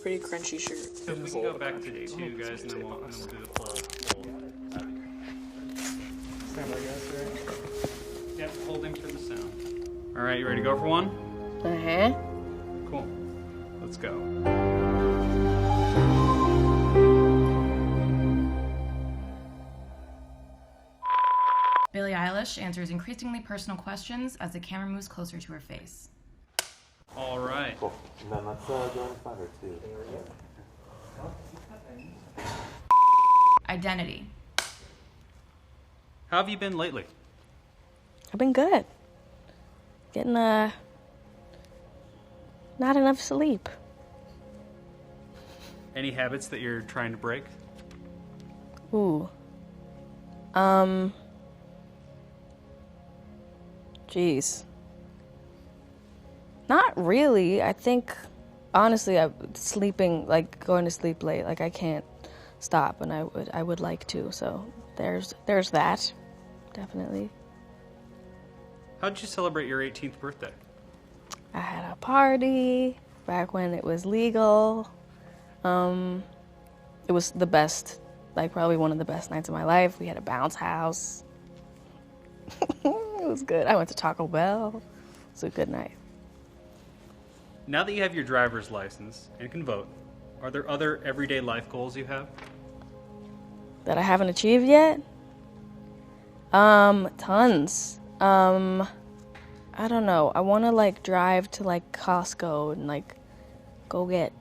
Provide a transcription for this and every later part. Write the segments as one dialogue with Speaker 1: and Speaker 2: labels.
Speaker 1: pretty crunchy shirt.
Speaker 2: So we can go back to 2, guys, and then we'll do the full.
Speaker 3: Sound like us, right?
Speaker 2: Yep, holding for the sound. All right, you ready to go for 1? Cool. Let's go.
Speaker 4: Billie Eilish answers increasingly personal questions as the camera moves closer to her face.
Speaker 2: All right.
Speaker 5: Cool. And then let's join Fire too.
Speaker 4: Identity.
Speaker 2: How have you been lately?
Speaker 6: I've been good. Getting not enough sleep.
Speaker 2: Any habits that you're trying to break?
Speaker 6: Ooh. Jeez. Not really. I think, honestly, sleeping, like going to sleep late, like I can't stop, and I would like to. So there's that, definitely.
Speaker 2: How did you celebrate your 18th birthday?
Speaker 6: I had a party back when it was legal. It was the best, like probably one of the best nights of my life. We had a bounce house. It was good. I went to Taco Bell. It was a good night.
Speaker 2: Now that you have your driver's license and can vote, are there other everyday life goals you have?
Speaker 6: That I haven't achieved yet? Tons. I don't know. I want to like drive to like Costco and like go get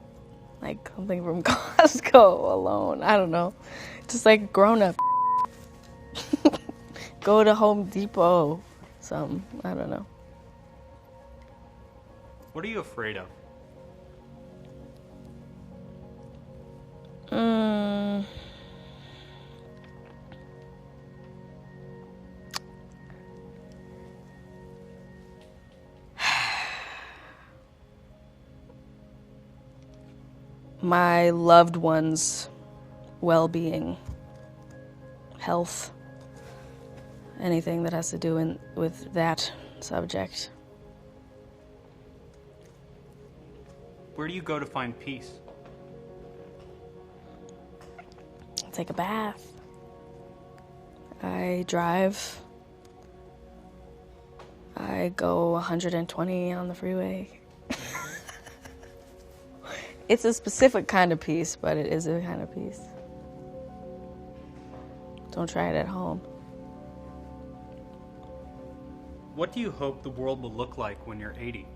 Speaker 6: like something from Costco alone. I don't know. Just like grown up. Go to Home Depot. Something. I don't know.
Speaker 2: What are you afraid of?
Speaker 6: My loved ones' well-being, health, anything that has to do with that subject.
Speaker 2: Where do you go to find peace?
Speaker 6: Take a bath. I drive. I go 120 on the freeway. It's a specific kind of peace, but it is a kind of peace. Don't try it at home.
Speaker 2: What do you hope the world will look like when you're 80?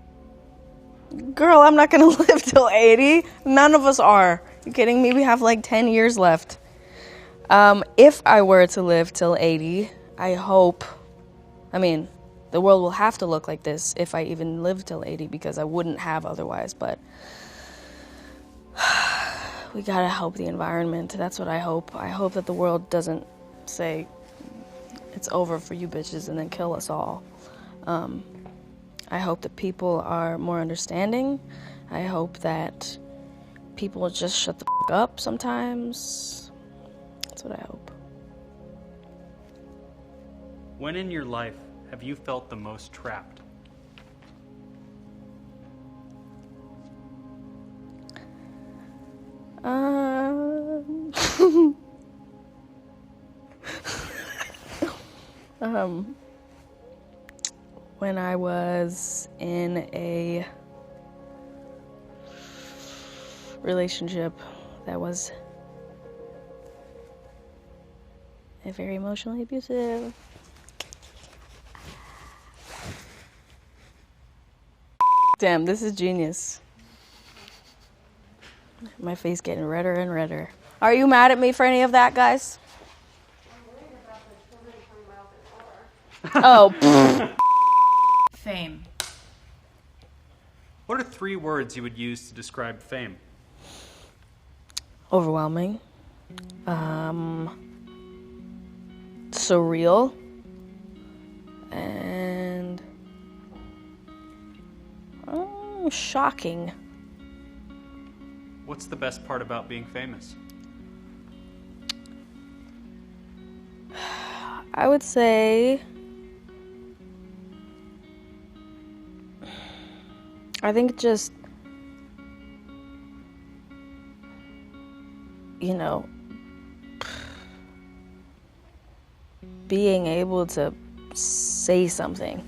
Speaker 6: Girl, I'm not gonna live till 80. None of us are. You kidding me? We have like 10 years left. If I were to live till 80, I hope, the world will have to look like this if I even live till 80 because I wouldn't have otherwise, but we gotta help the environment. That's what I hope. I hope that the world doesn't say it's over for you bitches and then kill us all. I hope that people are more understanding. I hope that people just shut the f*** up sometimes. That's what I hope.
Speaker 2: When in your life have you felt the most trapped?
Speaker 6: When I was in a relationship that was very emotionally abusive. Damn, this is genius. My face getting redder and redder. Are you mad at me for any of that, guys? Oh.
Speaker 4: Fame.
Speaker 2: What are 3 words you would use to describe fame?
Speaker 6: Overwhelming. Surreal. And shocking.
Speaker 2: What's the best part about being famous?
Speaker 6: I would say I think just you know, being able to say something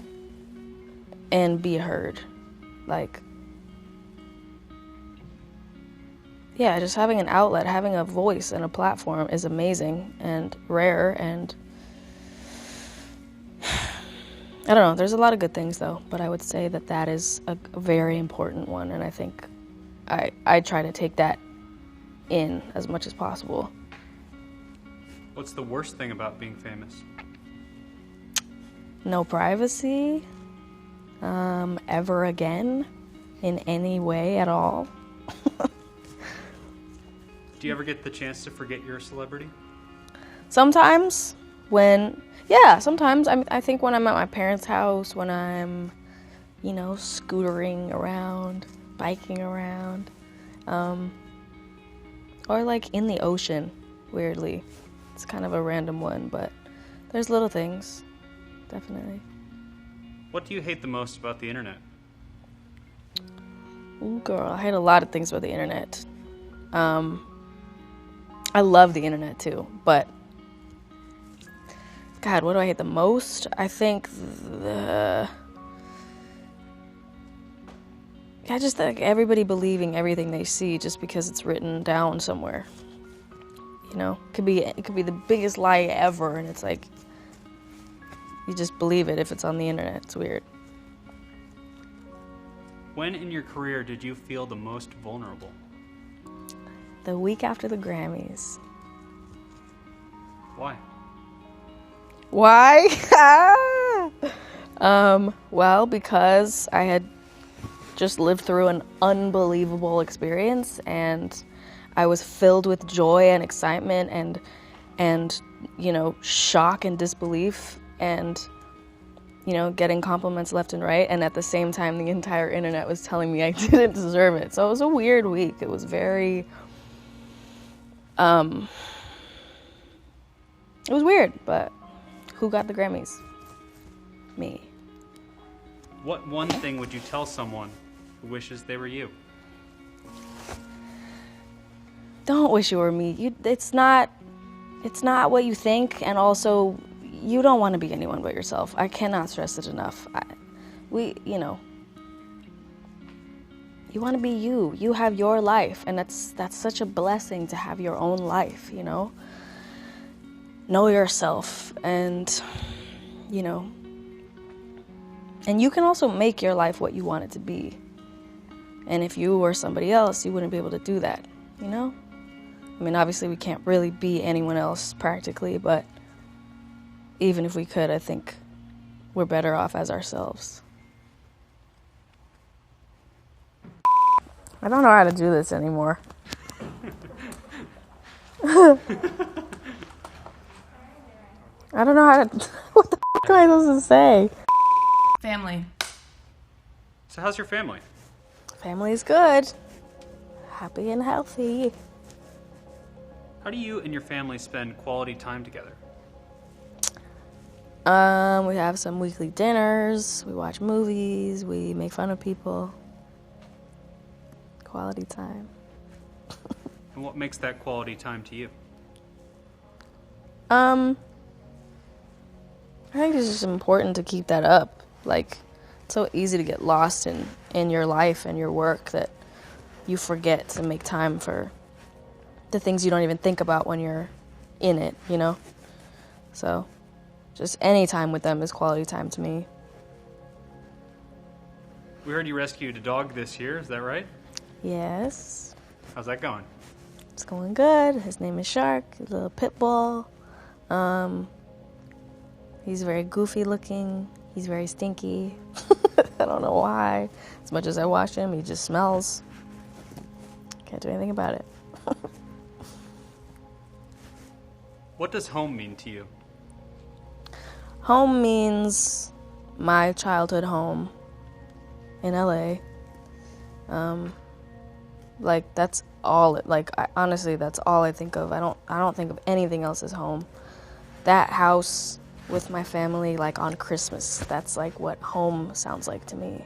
Speaker 6: and be heard. Like, yeah, just having an outlet, having a voice and a platform is amazing and rare, and I don't know, there's a lot of good things though, but I would say that that is a very important one, and I think I try to take that in as much as possible.
Speaker 2: What's the worst thing about being famous?
Speaker 6: No privacy, ever again, in any way at all.
Speaker 2: Do you ever get the chance to forget you're a celebrity?
Speaker 6: Sometimes, sometimes. I think when I'm at my parents' house, when I'm, you know, scootering around, biking around, or like in the ocean, weirdly. It's kind of a random one, but there's little things, definitely.
Speaker 2: What do you hate the most about the internet?
Speaker 6: Ooh, girl, I hate a lot of things about the internet. I love the internet too, but God, what do I hate the most? I think just like everybody believing everything they see just because it's written down somewhere. You know, it could be the biggest lie ever, and it's like you just believe it if it's on the internet. It's weird.
Speaker 2: When in your career did you feel the most vulnerable?
Speaker 6: The week after the Grammys.
Speaker 2: Why?
Speaker 6: Well, because I had just lived through an unbelievable experience, and I was filled with joy and excitement and you know, shock and disbelief, and you know, getting compliments left and right, and at the same time the entire internet was telling me I didn't deserve it. So it was a weird week. It was very it was weird, but who got the Grammys? Me.
Speaker 2: What one thing would you tell someone who wishes they were you?
Speaker 6: Don't wish you were me. It's not what you think, and also you don't want to be anyone but yourself. I cannot stress it enough. You know, you want to be you. You have your life, and that's such a blessing to have your own life, you know? Know yourself, and, you know, and you can also make your life what you want it to be. And if you were somebody else, you wouldn't be able to do that, you know? I mean, obviously we can't really be anyone else practically, but even if we could, I think we're better off as ourselves. I don't know how to do this anymore. I don't know how to... What the f*** am I supposed to say?
Speaker 4: Family.
Speaker 2: So how's your family?
Speaker 6: Family's good. Happy and healthy.
Speaker 2: How do you and your family spend quality time together?
Speaker 6: We have some weekly dinners, we watch movies, we make fun of people. Quality time.
Speaker 2: And what makes that quality time to you?
Speaker 6: I think it's just important to keep that up. Like, it's so easy to get lost in your life and your work that you forget to make time for the things you don't even think about when you're in it, you know? So, just any time with them is quality time to me.
Speaker 2: We heard you rescued a dog this year, is that right?
Speaker 6: Yes.
Speaker 2: How's that going?
Speaker 6: It's going good. His name is Shark. He's a little pit bull. He's very goofy looking. He's very stinky. I don't know why. As much as I wash him, he just smells. Can't do anything about it.
Speaker 2: What does home mean to you?
Speaker 6: Home means my childhood home in LA. Like, that's all, honestly, that's all I think of. I don't think of anything else as home. That house with my family, like, on Christmas, that's, like, what home sounds like to me.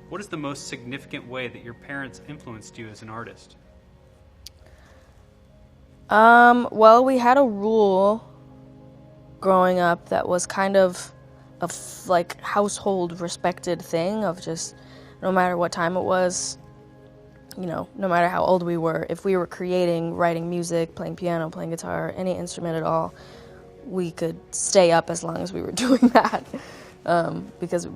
Speaker 2: What is the most significant way that your parents influenced you as an artist?
Speaker 6: Well, we had a rule growing up that was kind of a like household respected thing of just no matter what time it was, you know, no matter how old we were, if we were creating, writing music, playing piano, playing guitar, any instrument at all, we could stay up as long as we were doing that. Because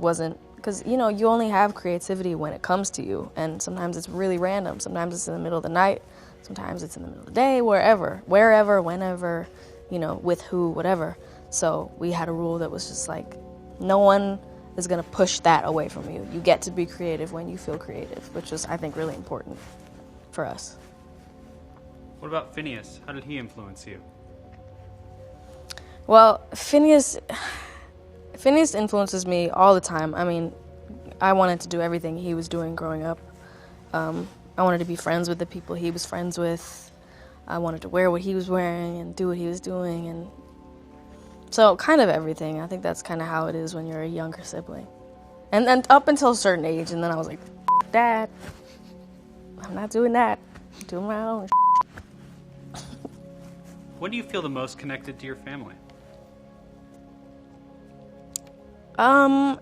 Speaker 6: you know, you only have creativity when it comes to you, and sometimes it's really random. Sometimes it's in the middle of the night, sometimes it's in the middle of the day, wherever, whenever, you know, with who, whatever. So we had a rule that was just like, no one is going to push that away from you. You get to be creative when you feel creative, which is, I think, really important for us.
Speaker 2: What about Phineas? How did he influence you?
Speaker 6: Well, Phineas influences me all the time. I mean, I wanted to do everything he was doing growing up. I wanted to be friends with the people he was friends with. I wanted to wear what he was wearing and do what he was doing, and so kind of everything. I think that's kind of how it is when you're a younger sibling. And then up until a certain age, and then I was like, Dad, I'm not doing that. I'm doing my own.
Speaker 2: When do you feel the most connected to your family?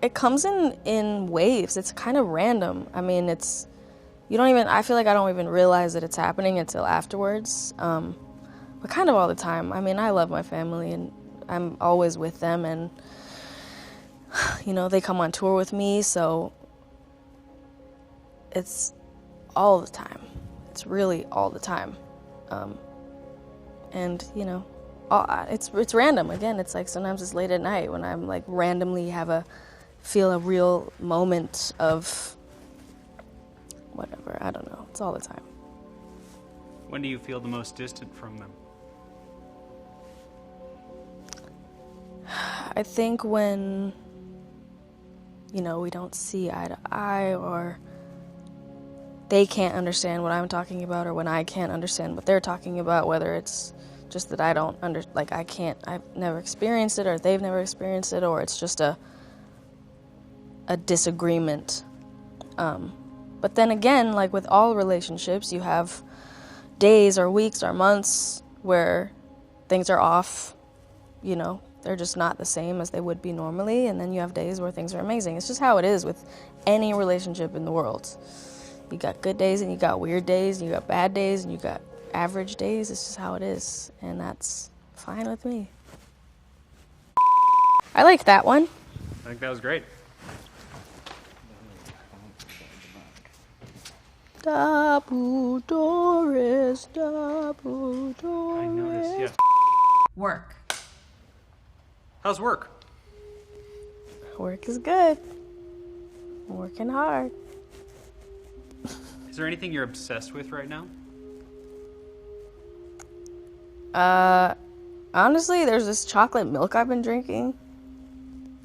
Speaker 6: It comes in waves. It's kind of random. I mean, I feel like I don't even realize that it's happening until afterwards. But kind of all the time. I mean, I love my family and I'm always with them, and, you know, they come on tour with me, so it's all the time. It's really all the time. And, you know, it's random. Again, it's like sometimes it's late at night when I'm like randomly feel a real moment of whatever. I don't know. It's all the time.
Speaker 2: When do you feel the most distant from them?
Speaker 6: I think when, you know, we don't see eye to eye, or they can't understand what I'm talking about, or when I can't understand what they're talking about, whether it's just that I've never experienced it, or they've never experienced it, or it's just a disagreement. But then again, like with all relationships, you have days or weeks or months where things are off, you know, they're just not the same as they would be normally, and then you have days where things are amazing. It's just how it is with any relationship in the world. You got good days and you got weird days, and you got bad days and you got average days. It's just how it is, and that's fine with me. I like that one.
Speaker 2: I think that was great.
Speaker 6: Dabudores.
Speaker 2: I noticed, yeah.
Speaker 4: Work.
Speaker 2: How's work?
Speaker 6: Work is good. I'm working hard.
Speaker 2: Is there anything you're obsessed with right now?
Speaker 6: Honestly, there's this chocolate milk I've been drinking.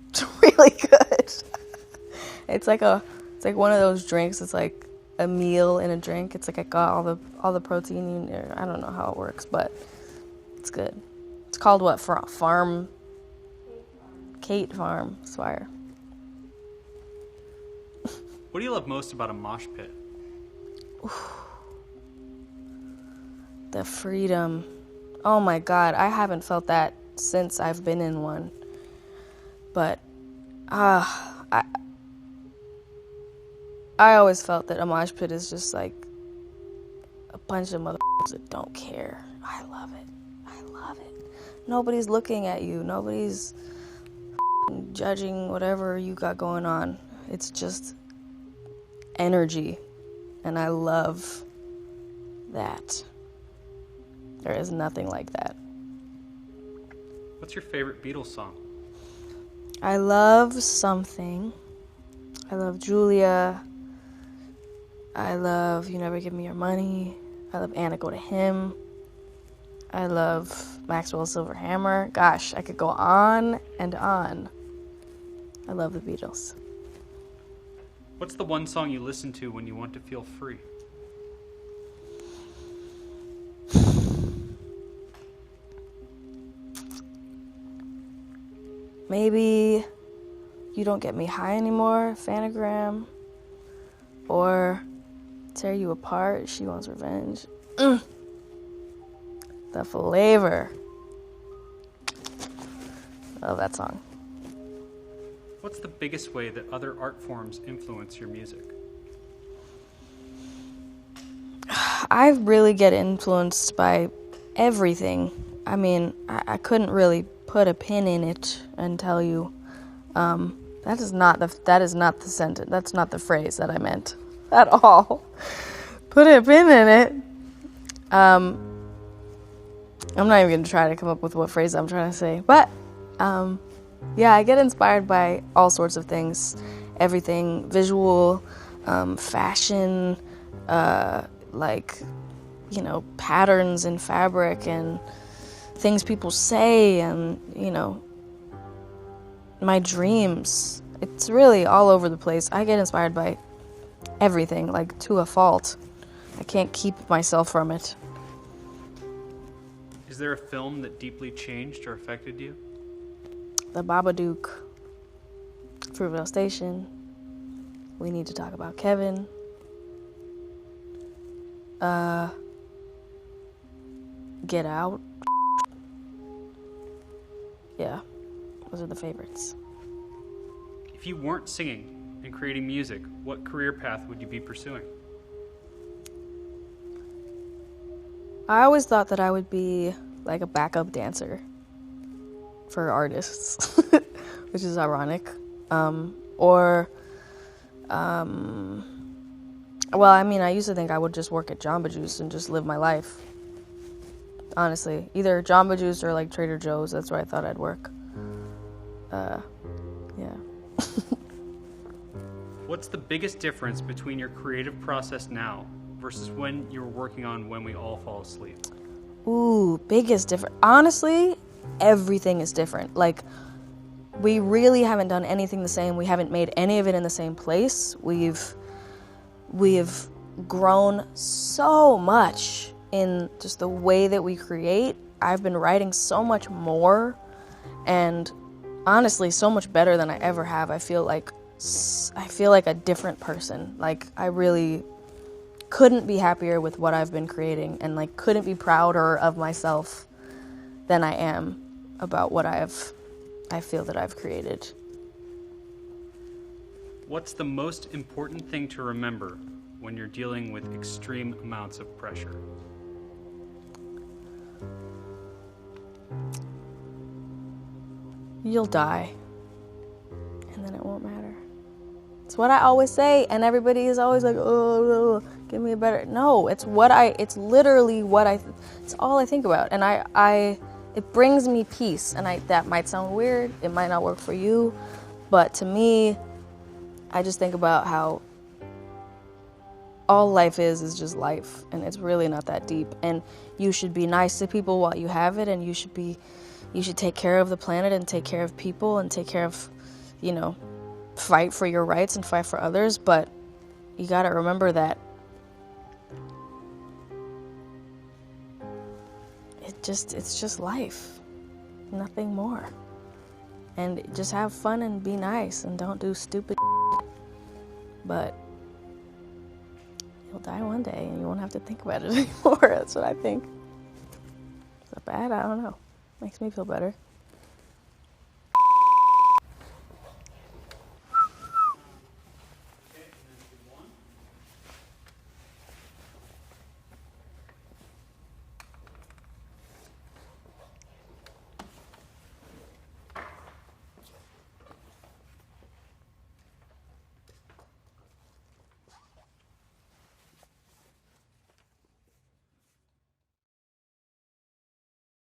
Speaker 6: It's really good. It's like one of those drinks. It's like a meal in a drink. It's like I got all the protein. I don't know how it works, but it's good. It's called what? Farm. Kate Farm, Swire.
Speaker 2: What do you love most about a mosh pit?
Speaker 6: The freedom. Oh my God, I haven't felt that since I've been in one. But I always felt that a mosh pit is just like a bunch of motherfuckers that don't care. I love it. I love it. Nobody's looking at you. Nobody's judging whatever you got going on. It's just energy, and I love that. There is nothing like that.
Speaker 2: What's your favorite Beatles song?
Speaker 6: I love Something. I love Julia. I love You Never Give Me Your Money. I love Anna Go to Him. I love Maxwell Silver Hammer. Gosh, I could go on and on. I love the Beatles.
Speaker 2: What's the one song you listen to when you want to feel free?
Speaker 6: Maybe You Don't Get Me High Anymore, Phanogram. Or Tear You Apart, She Wants Revenge. The flavor. Love that song.
Speaker 2: What's the biggest way that other art forms influence your music?
Speaker 6: I really get influenced by everything. I mean, I couldn't really put a pin in it and tell you. That is not the sentence. That's not the phrase that I meant at all. Put a pin in it. I'm not even gonna try to come up with what phrase I'm trying to say, but yeah, I get inspired by all sorts of things, everything, visual, fashion, like, you know, patterns in fabric and things people say, and, you know, my dreams. It's really all over the place. I get inspired by everything, like, to a fault. I can't keep myself from it.
Speaker 2: Is there a film that deeply changed or affected you?
Speaker 6: The Babadook, Fruitvale Station, We Need to Talk About Kevin, Get Out. Yeah, those are the favorites.
Speaker 2: If you weren't singing and creating music, what career path would you be pursuing?
Speaker 6: I always thought that I would be like a backup dancer for artists, which is ironic. Well, I mean, I used to think I would just work at Jamba Juice and just live my life. Honestly, either Jamba Juice or like Trader Joe's. That's where I thought I'd work. Yeah.
Speaker 2: What's the biggest difference between your creative process now versus when you were working on When We All Fall Asleep?
Speaker 6: Ooh, biggest difference. Honestly, everything is different. Like, we really haven't done anything the same. We haven't made any of it in the same place. We've grown so much in just the way that we create. I've been writing so much more, and honestly, so much better than I ever have. I feel like a different person. Like, I really couldn't be happier with what I've been creating, and like couldn't be prouder of myself than I am about what I feel that I've created.
Speaker 2: What's the most important thing to remember when you're dealing with extreme amounts of pressure?
Speaker 6: You'll die, and then it won't matter. It's what I always say, and everybody is always like, oh, give me a better. No, it's literally it's all I think about, and it brings me peace, and that might sound weird, it might not work for you, but to me, I just think about how all life is just life, and it's really not that deep, and you should be nice to people while you have it, and you should take care of the planet and take care of people and take care of, you know, fight for your rights and fight for others, but you gotta remember that it's just life, nothing more. And just have fun and be nice and don't do stupid but you'll die one day and you won't have to think about it anymore. That's what I think. Is that bad? I don't know. Makes me feel better.